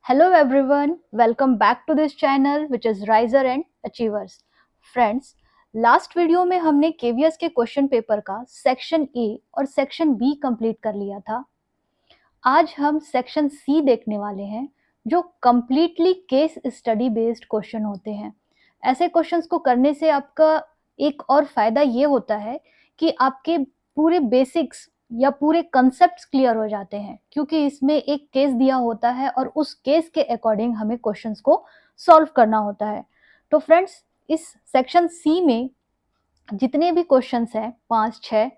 Hello everyone, welcome back to this channel which is Riser and Achievers. Friends, last video में हमने KVS के question paper का section A और section B complete कर लिया था। आज हम सेक्शन सी देखने वाले हैं जो completely case study based question होते हैं। ऐसे क्वेश्चंस को करने से आपका एक और फायदा ये होता है कि आपके पूरे बेसिक्स या पूरे कंसेप्ट्स क्लियर हो जाते हैं, क्योंकि इसमें एक केस दिया होता है और उस केस के अकॉर्डिंग हमें क्वेश्चंस को सॉल्व करना होता है। तो फ्रेंड्स, इस सेक्शन सी में जितने भी क्वेश्चंस हैं 5-6,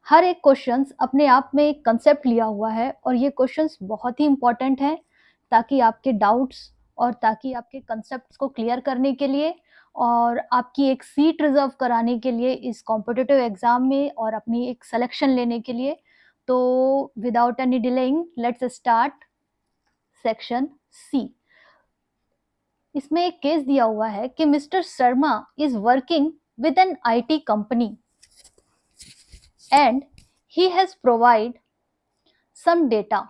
हर एक क्वेश्चंस अपने आप में एक कंसेप्ट लिया हुआ है और ये क्वेश्चंस बहुत ही इंपॉर्टेंट हैं ताकि आपके डाउट्स और ताकि आपके कंसेप्ट्स को क्लियर करने के लिए और आपकी एक सीट रिजर्व कराने के लिए इस कॉम्पिटिटिव एग्जाम में और अपनी एक सिलेक्शन लेने के लिए। तो without any delaying let's start section C. इसमें एक केस दिया हुआ है कि mister Sharma is working with an IT company and he has provided some data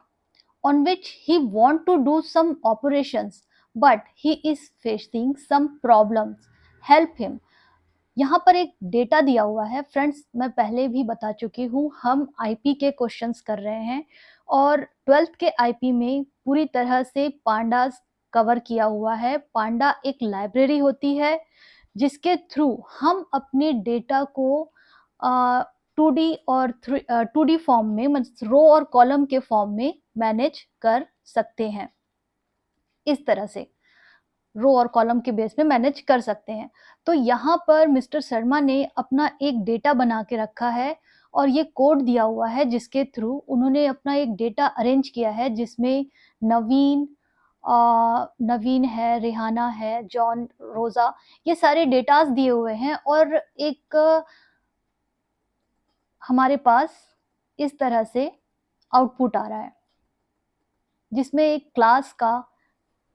on which he want to do some operations but he is facing some problems. Help him. यहाँ पर एक data दिया हुआ है फ्रेंड्स, मैं पहले भी बता चुकी हूँ, हम आईपी के क्वेश्चंस कर रहे हैं और 12th के आईपी में पूरी तरह से पांडास कवर किया हुआ है। पांडा एक लाइब्रेरी होती है जिसके थ्रू हम अपने डेटा को 2D और 2D फॉर्म में, मतलब रो और कॉलम के फॉर्म में मैनेज कर सकते हैं। इस तरह से रो और कॉलम के बेस पे मैनेज कर सकते हैं। तो यहाँ पर मिस्टर शर्मा ने अपना एक डेटा बना के रखा है और ये कोड दिया हुआ है जिसके थ्रू उन्होंने अपना एक डेटा अरेंज किया है, जिसमें नवीन नवीन है, रिहाना है, जॉन, रोजा, ये सारे डेटास दिए हुए हैं और एक हमारे पास इस तरह से आउटपुट आ रहा है जिसमें एक क्लास का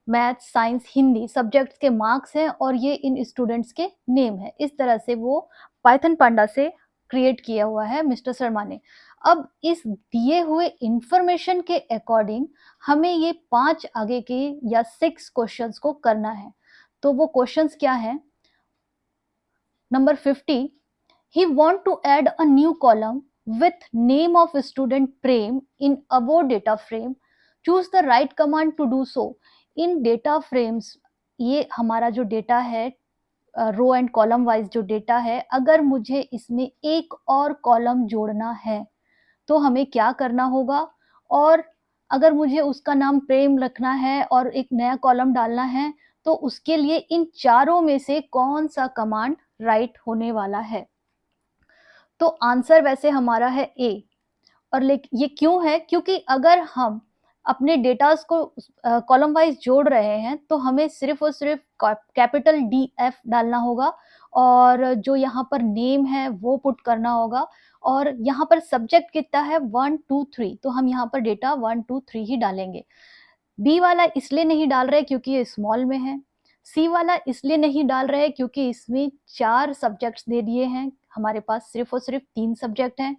मैथ, साइंस, हिंदी सब्जेक्ट्स के मार्क्स हैं और ये इन स्टूडेंट्स के नेम है। इस तरह से वो पाइथन पांडा से क्रिएट किया हुआ है मिस्टर शर्मा ने। अब इस दिए हुए इंफॉर्मेशन के अकॉर्डिंग हमें ये 5 आगे के या 6 क्वेश्चंस को करना है। तो वो क्वेश्चंस क्या है? Number 50, he want to add a new column with name of student Prem in above data frame. Choose the right command to do so. In data frames, ये हमारा जो डेटा है रो एंड कॉलम वाइज जो data है, अगर मुझे इसमें एक और कॉलम जोड़ना है तो हमें क्या करना होगा, और अगर मुझे उसका नाम प्रेम रखना है और एक नया कॉलम डालना है तो उसके लिए इन चारों में से कौन सा कमांड राइट होने वाला है। तो आंसर वैसे हमारा है ए। और ये क्यों है? क्योंकि अगर हम अपने डेटास को कॉलम वाइज जोड़ रहे हैं तो हमें सिर्फ और सिर्फ कैपिटल डी एफ डालना होगा और जो यहाँ पर नेम है वो पुट करना होगा, और यहाँ पर सब्जेक्ट कितना है 1 2 3, तो हम यहाँ पर डेटा 1 2 3 ही डालेंगे। बी वाला इसलिए नहीं डाल रहे क्योंकि ये स्मॉल में है। सी वाला इसलिए नहीं डाल रहे क्योंकि इसमें 4 सब्जेक्ट्स दे दिए हैं, हमारे पास सिर्फ और सिर्फ 3 सब्जेक्ट हैं।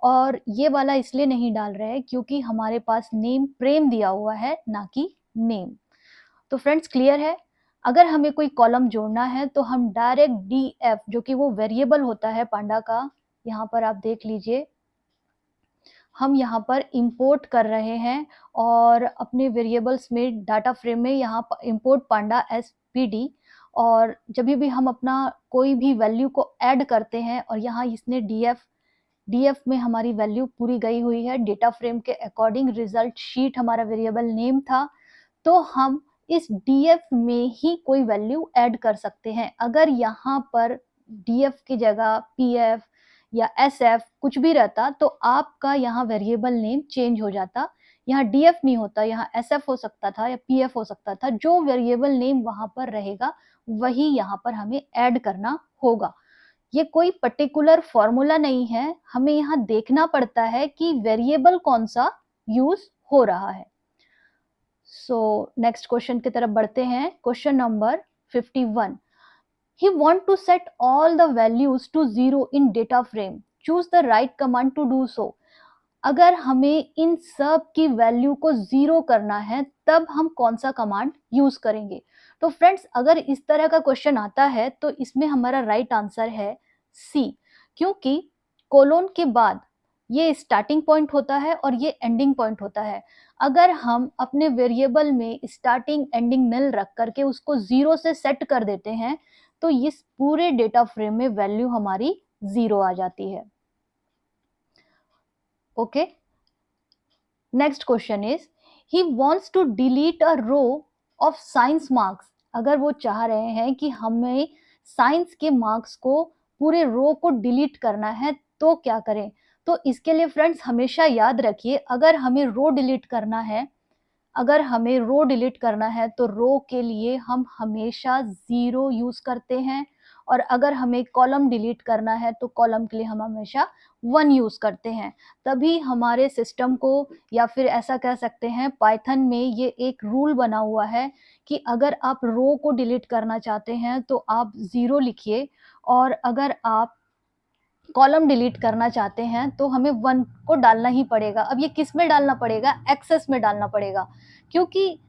और ये वाला इसलिए नहीं डाल रहे क्योंकि हमारे पास नेम प्रेम दिया हुआ है, ना कि नेम। तो फ्रेंड्स, क्लियर है? अगर हमें कोई कॉलम जोड़ना है तो हम डायरेक्ट डी एफ, जो कि वो वेरिएबल होता है पांडा का, यहाँ पर आप देख लीजिए, हम यहाँ पर इंपोर्ट कर रहे हैं और अपने वेरिएबल्स में डाटा फ्रेम में यहाँ पर इंपोर्ट पांडा एस पी डी, और जब भी हम अपना कोई भी वैल्यू को ऐड करते हैं और यहाँ इसने डीएफ में हमारी वैल्यू पूरी गई हुई है डेटा फ्रेम के अकॉर्डिंग, रिजल्ट शीट हमारा वेरिएबल नेम था, तो हम इस डीएफ में ही कोई वैल्यू ऐड कर सकते हैं। अगर यहाँ पर डीएफ की जगह पीएफ या एसएफ कुछ भी रहता तो आपका यहाँ वेरिएबल नेम चेंज हो जाता। यहाँ डीएफ नहीं होता, यहाँ एसएफ हो सकता था या पीएफ हो सकता था। जो वेरिएबल नेम वहाँ पर रहेगा वही यहाँ पर हमें ऐड करना होगा। ये कोई पर्टिकुलर फॉर्मूला नहीं है, हमें यहाँ देखना पड़ता है कि वेरिएबल कौन सा यूज हो रहा है। सो नेक्स्ट क्वेश्चन की तरफ बढ़ते हैं। Question number 51, he want to set all the values to 0 in data frame. Choose the right command to do so. अगर हमें इन सब की वैल्यू को 0 करना है तब हम कौन सा कमांड यूज करेंगे? तो फ्रेंड्स अगर इस तरह का क्वेश्चन आता है तो इसमें हमारा राइट आंसर है सी, क्योंकि कोलोन के बाद ये स्टार्टिंग पॉइंट होता है और ये एंडिंग पॉइंट होता है। अगर हम अपने वेरिएबल में स्टार्टिंग एंडिंग नल रख करके उसको 0 से सेट कर देते हैं तो इस पूरे डेटा फ्रेम में वैल्यू हमारी 0 आ जाती है। Okay, next question is he wants to delete a row of science marks. अगर वो चाह रहे हैं कि हमें साइंस के मार्क्स को पूरे रो को डिलीट करना है तो क्या करें? तो इसके लिए फ्रेंड्स हमेशा याद रखिए, अगर हमें रो डिलीट करना है तो रो के लिए हम हमेशा 0 यूज करते हैं, और अगर हमें कॉलम डिलीट करना है तो कॉलम के लिए हम हमेशा 1 यूज करते हैं। तभी हमारे सिस्टम को, या फिर ऐसा कह सकते हैं पाइथन में ये एक रूल बना हुआ है कि अगर आप रो को डिलीट करना चाहते हैं तो आप 0 लिखिए, और अगर आप कॉलम डिलीट करना चाहते हैं तो हमें 1 को डालना ही पड़ेगा। अब ये किस में डालना पड़ेगा? एक्सेस में डालना पड़ेगा, क्योंकि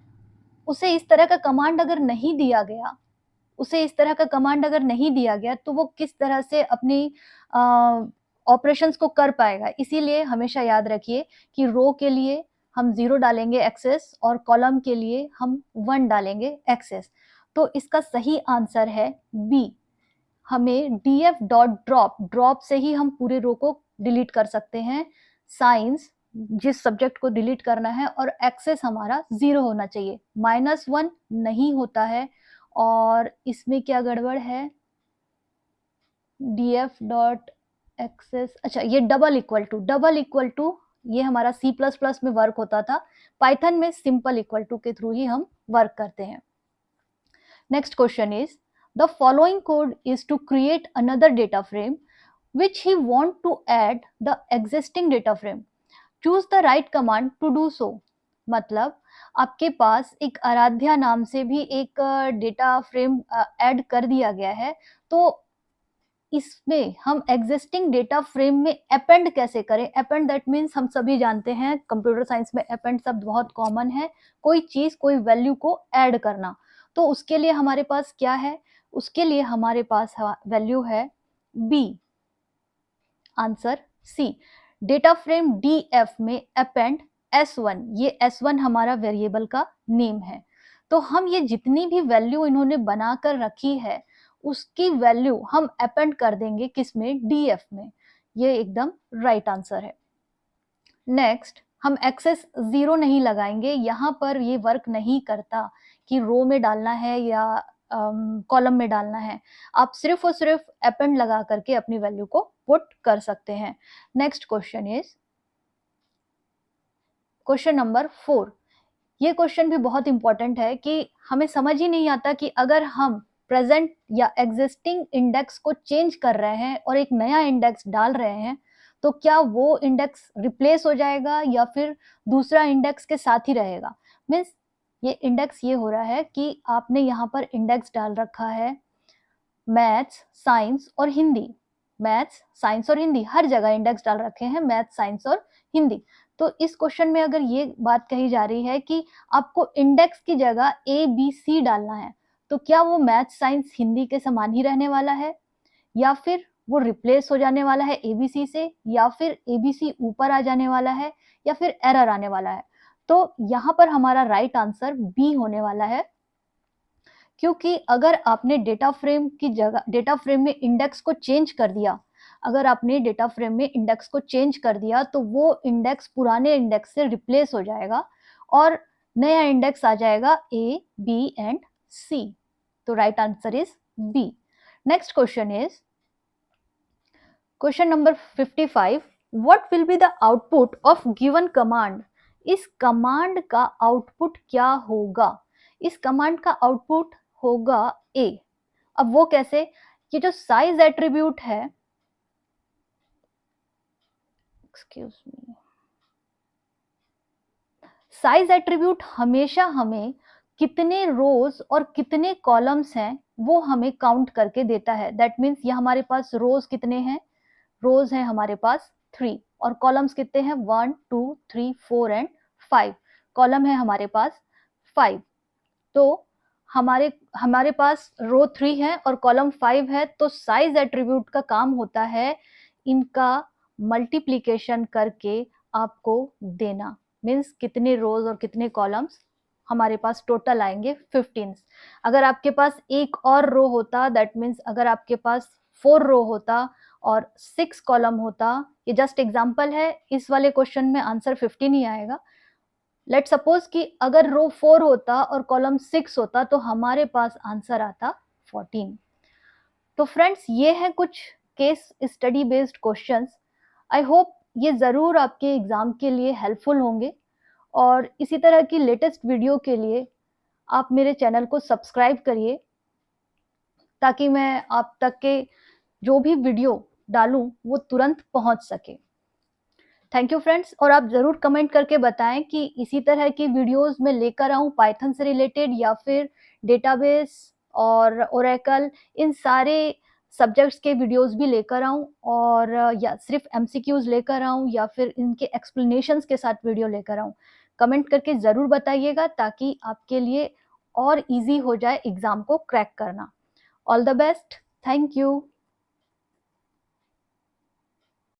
उसे इस तरह का कमांड अगर नहीं दिया गया तो वो किस तरह से अपनी ऑपरेशंस को कर पाएगा। इसीलिए हमेशा याद रखिए कि रो के लिए हम 0 डालेंगे एक्सेस और कॉलम के लिए हम 1 डालेंगे एक्सेस। तो इसका सही आंसर है बी। हमें df.drop से ही हम पूरे रो को डिलीट कर सकते हैं, साइंस जिस सब्जेक्ट को डिलीट करना है, और एक्सेस हमारा 0 होना चाहिए, -1 नहीं होता है। और इसमें क्या गड़बड़ है? df.access, अच्छा ये डबल इक्वल टू ये हमारा C++ में वर्क होता था, पाइथन में सिंपल इक्वल टू के थ्रू ही हम वर्क करते हैं। Next question is the following code is to create another data frame which he want to add the existing data frame. Choose the right command to do so. मतलब आपके पास एक आराध्या नाम से भी एक डेटा फ्रेम ऐड कर दिया गया है, तो इसमें हम एग्जिस्टिंग डेटा फ्रेम में अपेंड कैसे करें? अपेंड दैट मीन्स हम सभी जानते हैं कंप्यूटर साइंस में अपेंड शब्द बहुत कॉमन है, कोई चीज कोई वैल्यू को ऐड करना। तो उसके लिए हमारे पास क्या है? उसके लिए हमारे पास वैल्यू है B, answer C. Data frame DF में अपेंड S1, ये S1 हमारा वेरिएबल का नेम है। तो हम ये जितनी भी वैल्यू इन्होंने बनाकर रखी है उसकी वैल्यू हम अपेंड कर देंगे किसमें? डीएफ में। ये एकदम राइट आंसर है। नेक्स्ट, हम एक्सेस 0 नहीं लगाएंगे, यहाँ पर ये वर्क नहीं करता कि रो में डालना है या कॉलम में डालना है। आप सिर्फ और सिर्फ अपेंड लगा करके अपनी वैल्यू को पुट कर सकते हैं। Next question is question number 4। ये क्वेश्चन भी बहुत इंपॉर्टेंट है कि हमें समझ ही नहीं आता कि अगर हम प्रेजेंट या एग्जिस्टिंग इंडेक्स को चेंज कर रहे हैं और एक नया इंडेक्स डाल रहे हैं तो क्या वो इंडेक्स रिप्लेस हो जाएगा या फिर दूसरा इंडेक्स के साथ ही रहेगा? मीन्स ये इंडेक्स ये हो रहा है कि आपने यहाँ पर इंडेक्स डाल रखा है मैथ्स, साइंस और हिंदी। मैथ्स, साइंस और हिंदी, हर जगह इंडेक्स डाल रखे हैं मैथ्स, साइंस और हिंदी। तो इस क्वेश्चन में अगर ये बात कही जा रही है कि आपको इंडेक्स की जगह ABC डालना है, तो क्या वो मैथ्स, साइंस, हिंदी के समान ही रहने वाला है, या फिर वो रिप्लेस हो जाने वाला है ABC से, या फिर ABC ऊपर आ जाने वाला है, या फिर एरर आने वाला है? तो यहाँ पर हमारा राइट आंसर बी होने वाला है, क्योंकि अगर आपने डेटा फ्रेम की जगह डेटा फ्रेम में इंडेक्स को चेंज कर दिया, अगर आपने डेटा फ्रेम में इंडेक्स को चेंज कर दिया तो वो इंडेक्स पुराने इंडेक्स से रिप्लेस हो जाएगा और नया इंडेक्स आ जाएगा A, B एंड C। तो right answer is B। Next question is question number 55। What will be the output of given command? इस कमांड का आउटपुट क्या होगा? इस कमांड का आउटपुट होगा A। अब वो कैसे? ये जो साइज एट्रीब्यूट है, एक्सक्यूज मी, साइज एट्रीब्यूट हमेशा हमें कितने रोज और कितने कॉलम्स हैं वो हमें काउंट करके देता है। दैट मीन्स ये हमारे पास रोज कितने हैं? रोज हैं हमारे पास 3 और कॉलम्स कितने हैं 1 2 3 4 एंड 5। कॉलम है हमारे पास 5, तो हमारे पास रो 3 है और कॉलम 5 है, तो साइज एट्रीब्यूट का काम होता है इनका मल्टीप्लीकेशन करके आपको देना, मीन्स कितने रोज और कितने कॉलम्स हमारे पास टोटल आएंगे 15। अगर आपके पास एक और रो होता, दैट मीन्स अगर आपके पास 4 रो होता और 6 कॉलम होता, ये जस्ट एग्जांपल है, इस वाले क्वेश्चन में आंसर 15 ही आएगा। लेट सपोज कि अगर रो 4 होता और कॉलम 6 होता तो हमारे पास आंसर आता 14। तो फ्रेंड्स, ये है कुछ case study based questions. I hope ये ज़रूर आपके एग्जाम के लिए हेल्पफुल होंगे, और इसी तरह की लेटेस्ट वीडियो के लिए आप मेरे चैनल को सब्सक्राइब करिए, ताकि मैं आप तक के जो भी वीडियो डालूं वो तुरंत पहुंच सके। थैंक यू फ्रेंड्स, और आप ज़रूर कमेंट करके बताएं कि इसी तरह की वीडियोस मैं लेकर आऊं पाइथन से रिलेटेड, या फिर डेटाबेस और ओरेकल, इन सारे सब्जेक्ट्स के वीडियोस भी लेकर आऊं, और या सिर्फ एमसीक्यूज लेकर आऊं, या फिर इनके एक्सप्लेनेशंस के साथ वीडियो लेकर आऊं। कमेंट करके ज़रूर बताइएगा, ताकि आपके लिए और इजी हो जाए एग्ज़ाम को क्रैक करना। All the best, thank you.